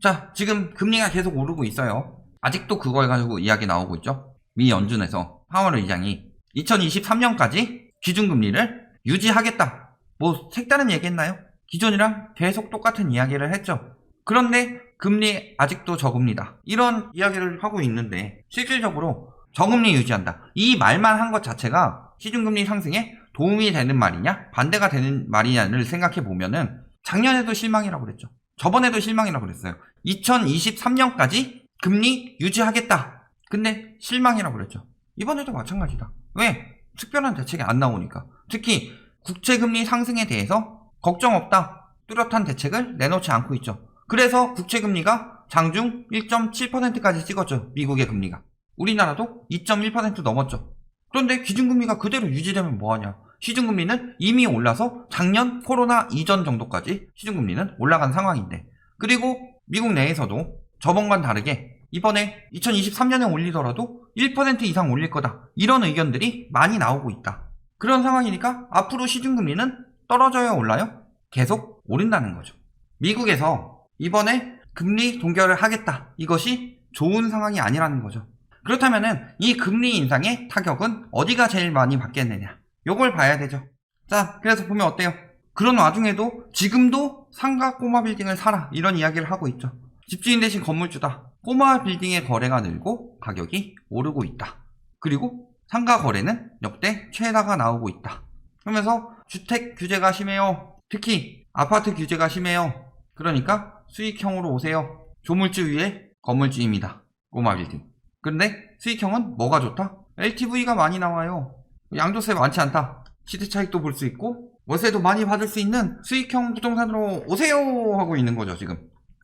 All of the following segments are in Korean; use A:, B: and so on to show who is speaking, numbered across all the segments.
A: 자, 지금 금리가 계속 오르고 있어요. 아직도 그걸 가지고 이야기 나오고 있죠. 미 연준에서 파월 의장이 2023년까지 기준금리를 유지하겠다. 뭐 색다른 얘기했나요? 기존이랑 계속 똑같은 이야기를 했죠. 그런데 금리 아직도 저금리다. 이런 이야기를 하고 있는데 실질적으로 저금리 유지한다. 이 말만 한 것 자체가 시중금리 상승에 도움이 되는 말이냐 반대가 되는 말이냐를 생각해 보면은 작년에도 실망이라고 그랬죠. 저번에도 실망이라고 그랬어요. 2023년까지 금리 유지하겠다. 근데 실망이라고 그랬죠. 이번에도 마찬가지다. 왜? 특별한 대책이 안 나오니까. 특히 국채금리 상승에 대해서 걱정 없다. 뚜렷한 대책을 내놓지 않고 있죠. 그래서 국채금리가 장중 1.7%까지 찍었죠. 미국의 금리가. 우리나라도 2.1% 넘었죠. 그런데 기준금리가 그대로 유지되면 뭐하냐. 시중금리는 이미 올라서 작년 코로나 이전 정도까지 시중금리는 올라간 상황인데, 그리고 미국 내에서도 저번과는 다르게 이번에 2023년에 올리더라도 1% 이상 올릴 거다. 이런 의견들이 많이 나오고 있다. 그런 상황이니까 앞으로 시중금리는 떨어져요, 올라요? 계속 오른다는 거죠. 미국에서 이번에 금리 동결을 하겠다. 이것이 좋은 상황이 아니라는 거죠. 그렇다면은 이 금리 인상의 타격은 어디가 제일 많이 받겠느냐? 요걸 봐야 되죠. 자, 그래서 보면 어때요? 그런 와중에도 지금도 상가 꼬마 빌딩을 사라. 이런 이야기를 하고 있죠. 집주인 대신 건물주다. 꼬마 빌딩의 거래가 늘고 가격이 오르고 있다. 그리고 상가 거래는 역대 최다가 나오고 있다. 그러면서 주택 규제가 심해요. 특히 아파트 규제가 심해요. 그러니까 수익형으로 오세요. 조물주 위에 건물주입니다. 꼬마 빌딩. 그런데 수익형은 뭐가 좋다? LTV가 많이 나와요. 양도세 많지 않다. 시세 차익도 볼 수 있고 월세도 많이 받을 수 있는 수익형 부동산으로 오세요 하고 있는 거죠, 지금.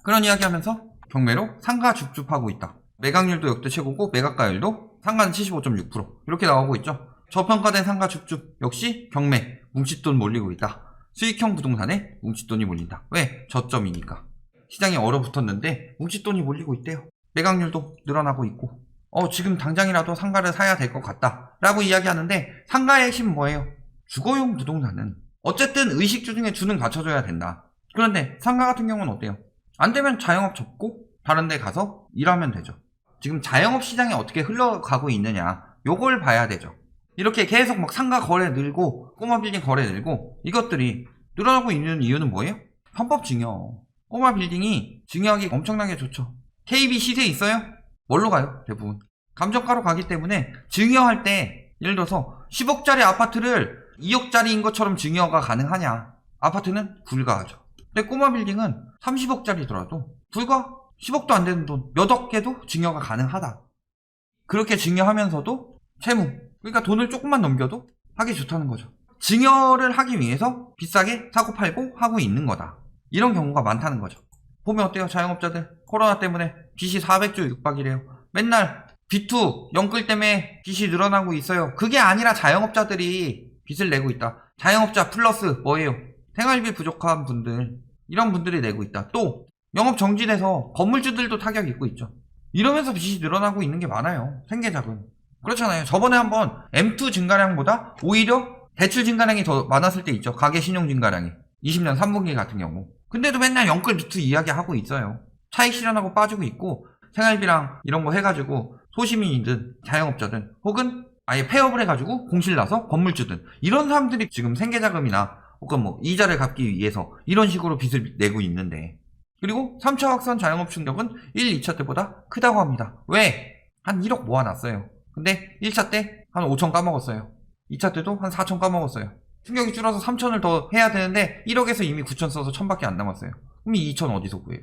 A: 그런 이야기 하면서 경매로 상가 줍줍하고 있다. 매각률도 역대 최고고 매각가율도 상가는 75.6% 이렇게 나오고 있죠. 저평가된 상가 줍줍 역시 경매 뭉칫돈 몰리고 있다. 수익형 부동산에 뭉칫돈이 몰린다. 왜? 저점이니까. 시장이 얼어붙었는데 뭉칫돈이 몰리고 있대요. 매각률도 늘어나고 있고 지금 당장이라도 상가를 사야 될 것 같다 라고 이야기하는데, 상가의 핵심은 뭐예요? 주거용 부동산은 어쨌든 의식주 중에 주는 갖춰줘야 된다. 그런데 상가 같은 경우는 어때요? 안 되면 자영업 접고 다른 데 가서 일하면 되죠. 지금 자영업 시장이 어떻게 흘러가고 있느냐, 요걸 봐야 되죠. 이렇게 계속 막 상가 거래 늘고 꼬마 빌딩 거래 늘고 이것들이 늘어나고 있는 이유는 뭐예요? 편법 증여. 꼬마 빌딩이 증여하기 엄청나게 좋죠. KB 시세 있어요? 뭘로 가요? 대부분 감정가로 가기 때문에 증여할 때 예를 들어서 10억짜리 아파트를 2억짜리인 것처럼 증여가 가능하냐? 아파트는 불가하죠. 근데 꼬마 빌딩은 30억짜리더라도 불과 10억도 안 되는 돈 몇 억 개도 증여가 가능하다. 그렇게 증여하면서도 채무, 그러니까 돈을 조금만 넘겨도 하기 좋다는 거죠. 증여를 하기 위해서 비싸게 사고 팔고 하고 있는 거다. 이런 경우가 많다는 거죠. 보면 어때요? 자영업자들 코로나 때문에 빚이 400조 육박이래요. 맨날 B2 영끌 때문에 빚이 늘어나고 있어요. 그게 아니라 자영업자들이 빚을 내고 있다. 자영업자 플러스 뭐예요? 생활비 부족한 분들, 이런 분들이 내고 있다. 또 영업 정지돼서 건물주들도 타격 입고 있죠. 이러면서 빚이 늘어나고 있는 게 많아요. 생계자금. 그렇잖아요. 저번에 한번 M2 증가량보다 오히려 대출 증가량이 더 많았을 때 있죠. 가계 신용 증가량이 20년 3분기 같은 경우. 근데도 맨날 영끌 B2 이야기하고 있어요. 차익 실현하고 빠지고 있고 생활비랑 이런 거 해가지고 소시민이든 자영업자든 혹은 아예 폐업을 해가지고 공실나서 건물주든 이런 사람들이 지금 생계자금이나 혹은 뭐 이자를 갚기 위해서 이런 식으로 빚을 내고 있는데, 그리고 3차 확산 자영업 충격은 1, 2차 때보다 크다고 합니다. 왜? 한 1억 모아놨어요. 근데 1차 때 한 5천 까먹었어요. 2차 때도 한 4천 까먹었어요. 충격이 줄어서 3천을 더 해야 되는데 1억에서 이미 9천 써서 1,000밖에 안 남았어요. 그럼 이 2천 어디서 구해요?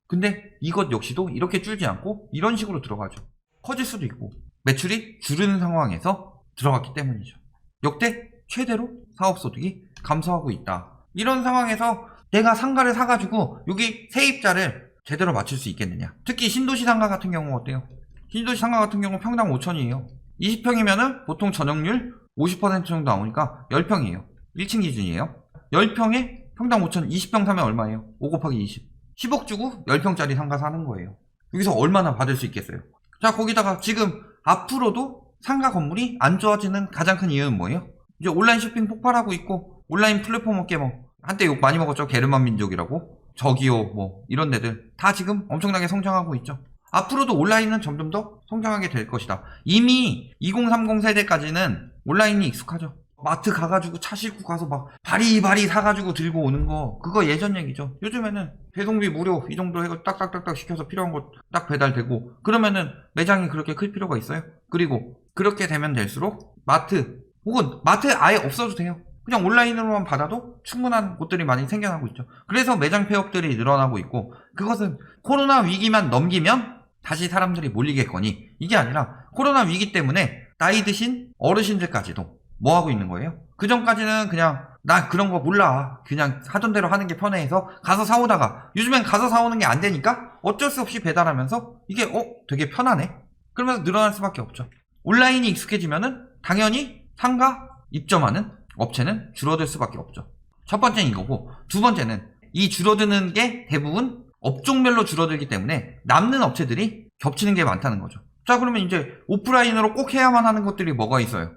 A: 근데 이것 역시도 이렇게 줄지 않고 이런 식으로 들어가죠. 커질 수도 있고 매출이 줄는 상황에서 들어갔기 때문이죠. 역대 최대로 사업소득이 감소하고 있다. 이런 상황에서 내가 상가를 사가지고 여기 세입자를 제대로 맞출 수 있겠느냐. 특히 신도시 상가 같은 경우 어때요? 신도시 상가 같은 경우 평당 5천이에요 20평이면은 보통 전용률 50% 정도 나오니까 10평이에요 1층 기준이에요. 10평에 평당 5천, 20평 사면 얼마예요? 5 곱하기 20. 10억 주고 10평짜리 상가 사는 거예요. 여기서 얼마나 받을 수 있겠어요? 자, 거기다가 지금 앞으로도 상가 건물이 안 좋아지는 가장 큰 이유는 뭐예요? 이제 온라인 쇼핑 폭발하고 있고 온라인 플랫폼 업계 뭐 한때 욕 많이 먹었죠. 게르만 민족이라고. 저기요, 뭐 이런 데들 다 지금 엄청나게 성장하고 있죠. 앞으로도 온라인은 점점 더 성장하게 될 것이다. 이미 2030 세대까지는 온라인이 익숙하죠. 마트 가가지고 차 싣고 가서 막 바리바리 사가지고 들고 오는 거, 그거 예전 얘기죠. 요즘에는 배송비 무료 이 정도 해서 딱딱딱딱 시켜서 필요한 거 딱 배달되고, 그러면은 매장이 그렇게 클 필요가 있어요? 그리고 그렇게 되면 될수록 마트, 혹은 마트 아예 없어도 돼요. 그냥 온라인으로만 받아도 충분한 곳들이 많이 생겨나고 있죠. 그래서 매장 폐업들이 늘어나고 있고, 그것은 코로나 위기만 넘기면 다시 사람들이 몰리겠거니, 이게 아니라 코로나 위기 때문에 나이 드신 어르신들까지도 뭐 하고 있는 거예요? 그 전까지는 그냥 나 그런 거 몰라, 그냥 하던 대로 하는 게 편해 해서 가서 사오다가, 요즘엔 가서 사오는 게 안 되니까 어쩔 수 없이 배달하면서 이게 되게 편하네, 그러면서 늘어날 수밖에 없죠. 온라인이 익숙해지면은 당연히 상가 입점하는 업체는 줄어들 수밖에 없죠. 첫 번째는 이거고, 두 번째는 이 줄어드는 게 대부분 업종별로 줄어들기 때문에 남는 업체들이 겹치는 게 많다는 거죠. 자, 그러면 이제 오프라인으로 꼭 해야만 하는 것들이 뭐가 있어요?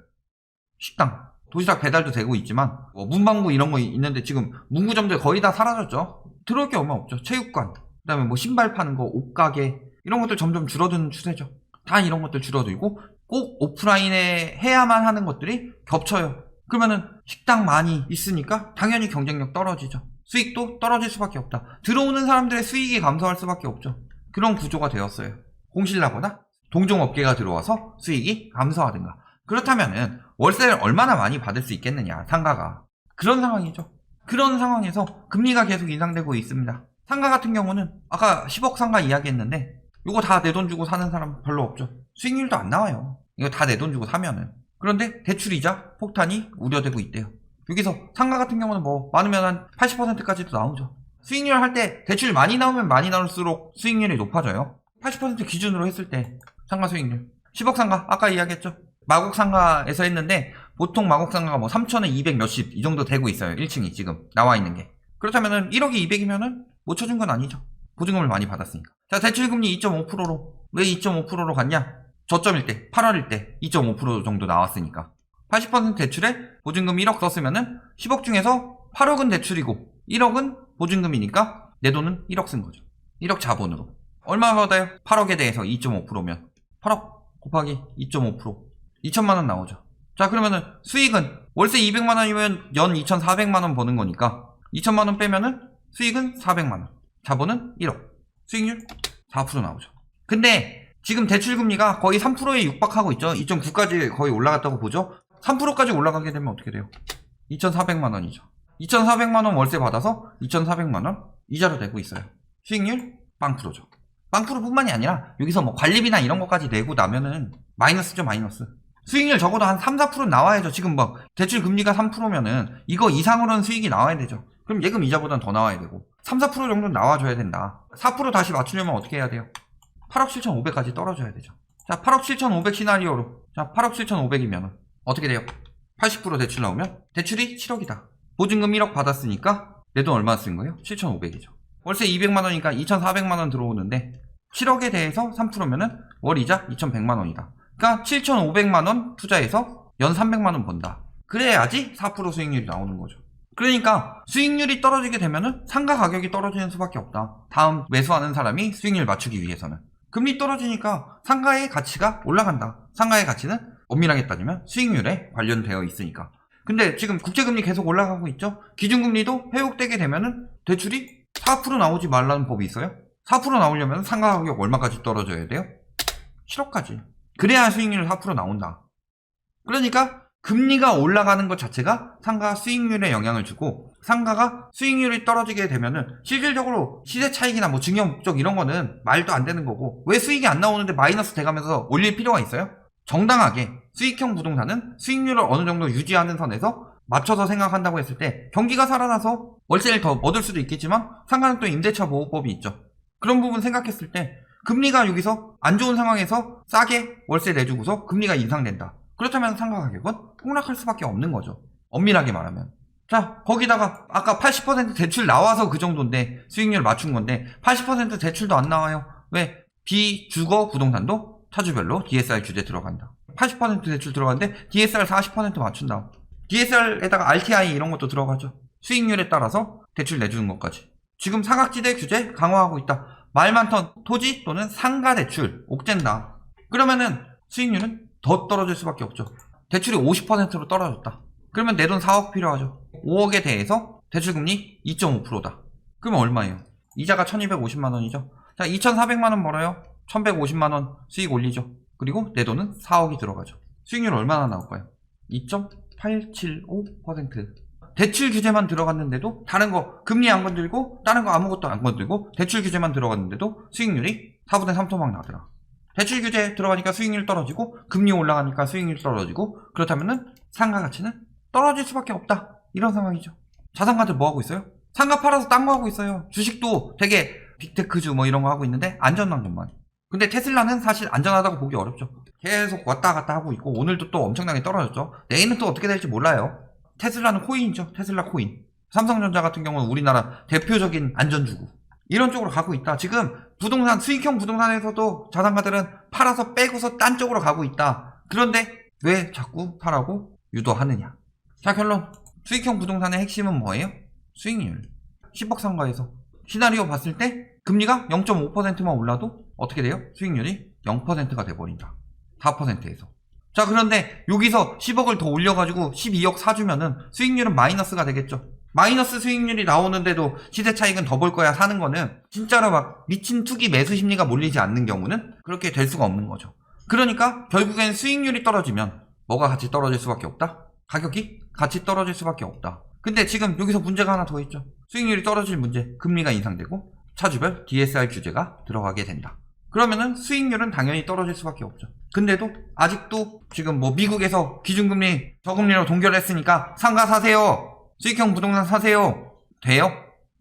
A: 식당, 도시락 배달도 되고 있지만 문방구 이런 거 있는데 지금 문구점들 거의 다 사라졌죠. 들어올 게 얼마 없죠. 체육관, 그 다음에 뭐 신발 파는 거, 옷가게, 이런 것들 점점 줄어드는 추세죠. 다 이런 것들 줄어들고 꼭 오프라인에 해야만 하는 것들이 겹쳐요. 그러면은 식당 많이 있으니까 당연히 경쟁력 떨어지죠. 수익도 떨어질 수밖에 없다. 들어오는 사람들의 수익이 감소할 수밖에 없죠. 그런 구조가 되었어요. 공실나거나 동종업계가 들어와서 수익이 감소하든가. 그렇다면은 월세를 얼마나 많이 받을 수 있겠느냐, 상가가. 그런 상황이죠. 그런 상황에서 금리가 계속 인상되고 있습니다. 상가 같은 경우는 아까 10억 상가 이야기했는데 이거 다 내 돈 주고 사는 사람 별로 없죠. 수익률도 안 나와요. 이거 다 내 돈 주고 사면은. 그런데 대출이자 폭탄이 우려되고 있대요. 여기서 상가 같은 경우는 뭐 많으면 한 80%까지도 나오죠. 수익률 할 때 대출 많이 나오면 많이 나올수록 수익률이 높아져요. 80% 기준으로 했을 때 상가 수익률 10억 상가 아까 이야기했죠. 마곡 상가에서 했는데 보통 마곡 상가가 뭐 3천에 200 몇십 이 정도 되고 있어요. 1층이 지금 나와 있는 게. 그렇다면은 1억에 200이면은 못 쳐준 건 아니죠. 보증금을 많이 받았으니까. 자, 대출금리 2.5%로 왜 2.5%로 갔냐? 저점일 때 8월일 때 2.5% 정도 나왔으니까 80% 대출에 보증금 1억 썼으면은 10억 중에서 8억은 대출이고 1억은 보증금이니까 내 돈은 1억 쓴 거죠. 1억 자본으로. 얼마 받아요? 8억에 대해서 2.5%면 8억 곱하기 2.5% 2천만원 나오죠. 자, 그러면은 수익은 월세 200만원이면 연 2,400만원 버는 거니까 2천만원 빼면은 수익은 400만원, 자본은 1억, 수익률 4% 나오죠. 근데 지금 대출금리가 거의 3%에 육박하고 있죠. 2.9까지 거의 올라갔다고 보죠. 3%까지 올라가게 되면 어떻게 돼요? 2,400만원이죠. 2,400만원 월세 받아서 2,400만원 이자로 내고 있어요. 수익률 빵프로죠. 빵프로뿐만이 아니라 여기서 뭐 관리비나 이런 것까지 내고 나면은 마이너스죠, 마이너스. 수익률 적어도 한 3, 4% 나와야죠. 지금 뭐 대출 금리가 3%면은 이거 이상으로는 수익이 나와야 되죠. 그럼 예금 이자보다는 더 나와야 되고 3, 4% 정도는 나와줘야 된다. 4% 다시 맞추려면 어떻게 해야 돼요? 8억 7,500까지 떨어져야 되죠. 자, 8억 7,500 시나리오로, 자, 8억 7,500이면 어떻게 돼요? 80% 대출 나오면 대출이 7억이다. 보증금 1억 받았으니까 내 돈 얼마 쓴 거예요? 7,500이죠. 월세 200만원이니까 2,400만원 들어오는데 7억에 대해서 3%면은 월 이자 2,100만원이다. 그러니까 7,500만원 투자해서 연 300만원 번다. 그래야지 4% 수익률이 나오는 거죠. 그러니까 수익률이 떨어지게 되면은 상가 가격이 떨어지는 수밖에 없다. 다음 매수하는 사람이 수익률 맞추기 위해서는. 금리 떨어지니까 상가의 가치가 올라간다. 상가의 가치는 엄밀하게 따지면 수익률에 관련되어 있으니까. 근데 지금 국제금리 계속 올라가고 있죠. 기준금리도 회복되게 되면은 대출이 4% 나오지 말라는 법이 있어요. 4% 나오려면 상가 가격 얼마까지 떨어져야 돼요? 7억까지. 그래야 수익률 4% 나온다. 그러니까 금리가 올라가는 것 자체가 상가 수익률에 영향을 주고, 상가가 수익률이 떨어지게 되면은 실질적으로 시세 차익이나 뭐 증여 목적 이런 거는 말도 안 되는 거고, 왜 수익이 안 나오는데 마이너스 돼가면서 올릴 필요가 있어요? 정당하게 수익형 부동산은 수익률을 어느 정도 유지하는 선에서 맞춰서 생각한다고 했을 때 경기가 살아나서 월세를 더 얻을 수도 있겠지만 상가는 또 임대차 보호법이 있죠. 그런 부분 생각했을 때 금리가 여기서 안 좋은 상황에서 싸게 월세 내주고서 금리가 인상된다. 그렇다면 상가 가격은 폭락할 수밖에 없는 거죠. 엄밀하게 말하면. 자, 거기다가 아까 80% 대출 나와서 그 정도인데 수익률 맞춘 건데 80% 대출도 안 나와요. 왜? 비주거 부동산도 차주별로 DSR 규제 들어간다. 80% 대출 들어가는데 DSR 40% 맞춘다. DSR에다가 RTI 이런 것도 들어가죠. 수익률에 따라서 대출 내주는 것까지. 지금 사각지대 규제 강화하고 있다. 말 많던 토지 또는 상가 대출 옥죄다. 그러면은 수익률은 더 떨어질 수밖에 없죠. 대출이 50%로 떨어졌다. 그러면 내 돈 4억 필요하죠. 5억에 대해서 대출금리 2.5%다. 그러면 얼마예요? 이자가 1250만원이죠. 자, 2400만원 벌어요. 1150만원 수익 올리죠. 그리고 내 돈은 4억이 들어가죠. 수익률 얼마나 나올까요? 2.875%. 대출 규제만 들어갔는데도 다른 거 금리 안 건들고 다른 거 아무것도 안 건들고 대출 규제만 들어갔는데도 수익률이 4분의 3 토막 나더라. 대출 규제 들어가니까 수익률 떨어지고 금리 올라가니까 수익률 떨어지고 그렇다면은 상가 가치는 떨어질 수밖에 없다. 이런 상황이죠. 자산가들 뭐 하고 있어요? 상가 팔아서 딴 거 하고 있어요. 주식도 되게 빅테크주 뭐 이런 거 하고 있는데 안전한 것만. 근데 테슬라는 사실 안전하다고 보기 어렵죠. 계속 왔다 갔다 하고 있고 오늘도 또 엄청나게 떨어졌죠. 내일은 또 어떻게 될지 몰라요. 테슬라는 코인이죠. 테슬라 코인. 삼성전자 같은 경우는 우리나라 대표적인 안전주구. 이런 쪽으로 가고 있다. 지금 부동산, 수익형 부동산에서도 자산가들은 팔아서 빼고서 딴 쪽으로 가고 있다. 그런데 왜 자꾸 사라고 유도하느냐. 자, 결론. 수익형 부동산의 핵심은 뭐예요? 수익률. 10억 상가에서 시나리오 봤을 때 금리가 0.5%만 올라도 어떻게 돼요? 수익률이 0%가 돼버린다. 4%에서. 자, 그런데 여기서 10억을 더 올려가지고 12억 사주면은 수익률은 마이너스가 되겠죠. 마이너스 수익률이 나오는데도 시세 차익은 더 볼 거야 사는 거는 진짜로 막 미친 투기 매수 심리가 몰리지 않는 경우는 그렇게 될 수가 없는 거죠. 그러니까 결국엔 수익률이 떨어지면 뭐가 같이 떨어질 수밖에 없다? 가격이 같이 떨어질 수밖에 없다. 근데 지금 여기서 문제가 하나 더 있죠. 수익률이 떨어질 문제, 금리가 인상되고 차주별 DSR 규제가 들어가게 된다. 그러면은 수익률은 당연히 떨어질 수밖에 없죠. 근데도 아직도 지금 뭐 미국에서 기준금리 저금리로 동결했으니까 상가 사세요. 수익형 부동산 사세요. 돼요?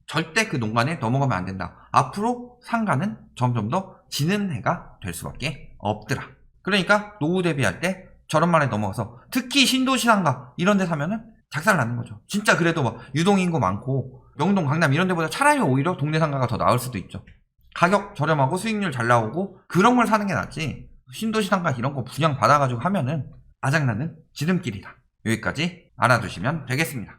A: 절대 그 농간에 넘어가면 안 된다. 앞으로 상가는 점점 더 지는 해가 될 수밖에 없더라. 그러니까 노후 대비할 때 저런 말에 넘어가서 특히 신도시 상가 이런 데 사면은 작살나는 거죠. 진짜 그래도 막 유동인구 많고 명동, 강남 이런 데보다 차라리 오히려 동네 상가가 더 나을 수도 있죠. 가격 저렴하고 수익률 잘 나오고 그런 걸 사는 게 낫지 신도시 상가 이런 거 분양 받아가지고 하면은 아작나는 지름길이다. 여기까지 알아두시면 되겠습니다.